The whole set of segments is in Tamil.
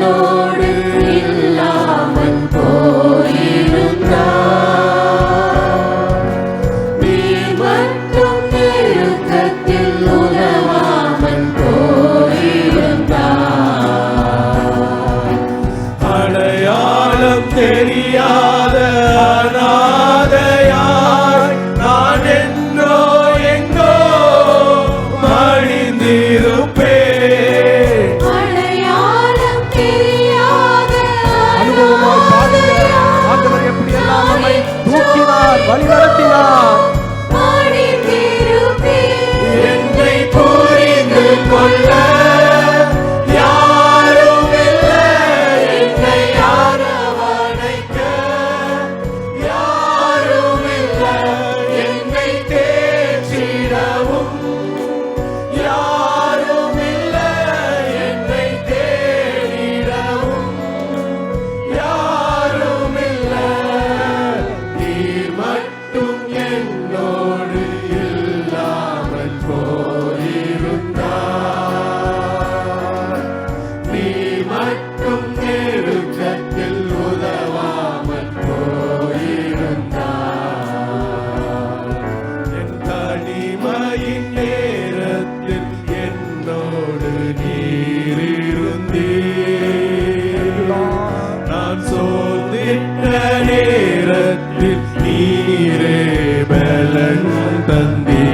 என்னோடு இல்லாமல் போயிருந்தார். நீர் மட்டும் நெருக்கத்தில் உதவாமல் போயிருந்தார். அடையாளம் தெரியாத அநாதையாய் நான் என்றோ எங்கோ மடிந்திருப்பேன். அடையாளம் தெரியாத அனுபவமாய் பாடுங்க. ஆண்டவர் எப்படியெல்லாம் நம்மை தூக்கினார், வழிநடத்தினார். மடிந்திருப்பேன். என்னை புரிந்து கொள்ள யாரும் இல்லை, என்னை அரவணைக்க யாரும் இல்லை, என்னை தேற்றிடவும் யாரும் இல்லை, என்னை தேடிடவும் யாரும் இல்லை. நீர் மட்டும் என்னோடு இல்லாமல் போயிருந்தார். நீர் மட்டும் நெருக்கத்தில் உதவாமல் போயிருந்தார். என் தனிமையின் நேரத்தில் என்னோடு நீர் இருந்தீர். நான் சோர்ந்திட்ட நேரத்தில் நீரே பலன் தந்தீர்.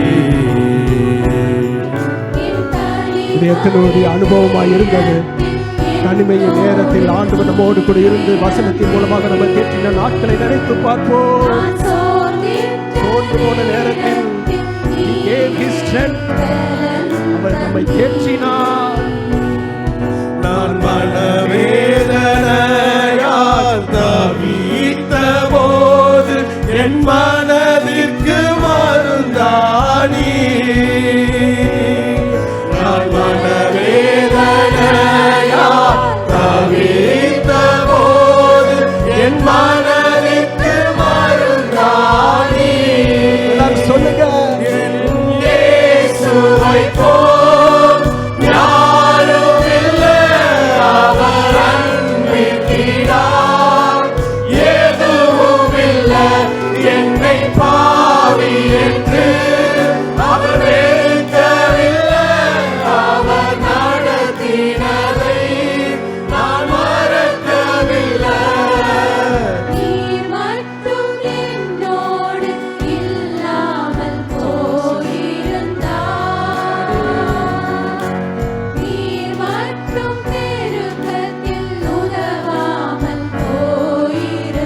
இது எத்தனை அனுபவமாய் இருந்தது. தனிமையின் நேரத்தில் ஆண்டவர் நம்மோடு கூட இருந்து வசனத்தின் மூலமாக நம்ம தேற்றின நாட்களை நினைத்து பார்ப்போம். சோர்ந்து போன நேரத்தில் He gave His strength. அவர் நம்மை தேற்றினார். நான் மனவேதனையால் தவித்த போது என் மனதிற்கு மருந்தானி. நான் மனவேதனையால் தவித்த போது என் மனதிற்கு மருந்தானி. எல்லாரும் சொல்லுங்க. இயேசுவை போல் யாரும் இல்லை, அவர் அன்பிற்கிடார் எதுவும் இல்லை. என்னை பாவி என்று அவர் வெறுக்கவில்லை, அவர் நடத்தினதை நான் மறக்கவில்லை. நீர் மட்டும் என்னோடு இல்லாமல் போயிருந்தார். நீர் மட்டும் நெருக்கத்தில் உதவாமல் போயிருந்தார்.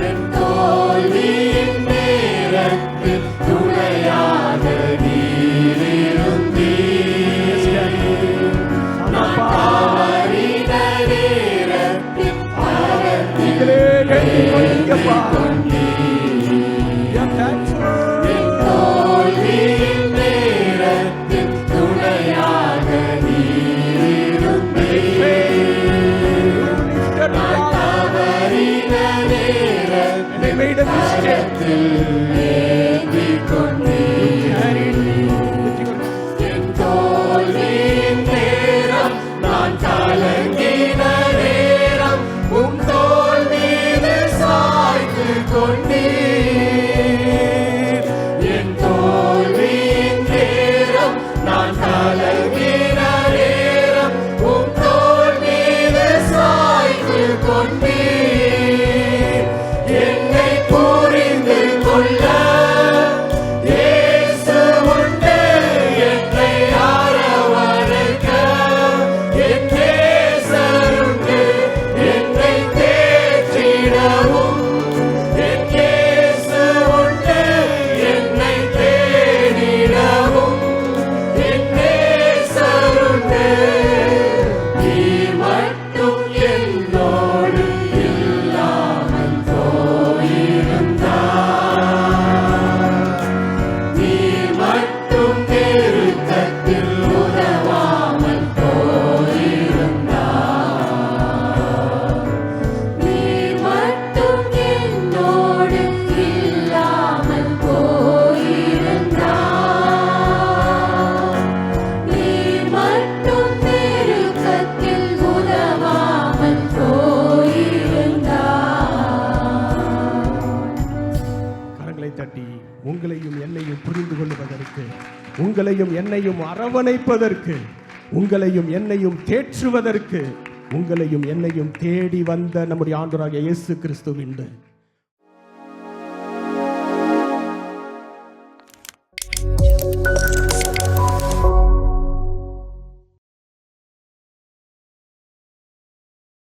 என் தோல்வியின் நேரத்தில் துணையாக நீர் இருந்தீர். நான் தவறின நேரத்தில் நீங்களே கேட்டுக்கொள்ளுங்கப்பா. என் தோல்வியின் நேரத்தில் துணையாக நீர் இருந்தீர். நான் தவறின நேரத்தில் ஏந்திக் கொண்டீர். என் தோல்வியின் நேரம், நான் கலங்கின நேரம், உம் தோள் மீது சாய்ந்து கொண்டீர். என் தோல்வியின் நேரம், நான் கலங்கின நேரம், உம் தோள் மீது சாய்ந்து கொண்டீர். என்னை புரிந்து கொள்ள இயேசு உண்டு, என்னை அரவணைக்க என் நேசருண்டு. என்னை தேற்றிடவும் என் இயேசு உண்டு, என்னை தேடிடவும் என் நேசருண்டு. உங்களையும் என்னையும் அரவணைப்பதற்கு, உங்களையும் என்னையும் தேற்றுவதற்கு, உங்களையும் என்னையும் தேடி வந்த நம்முடைய ஆண்டவராகிய இயேசு கிறிஸ்துவின்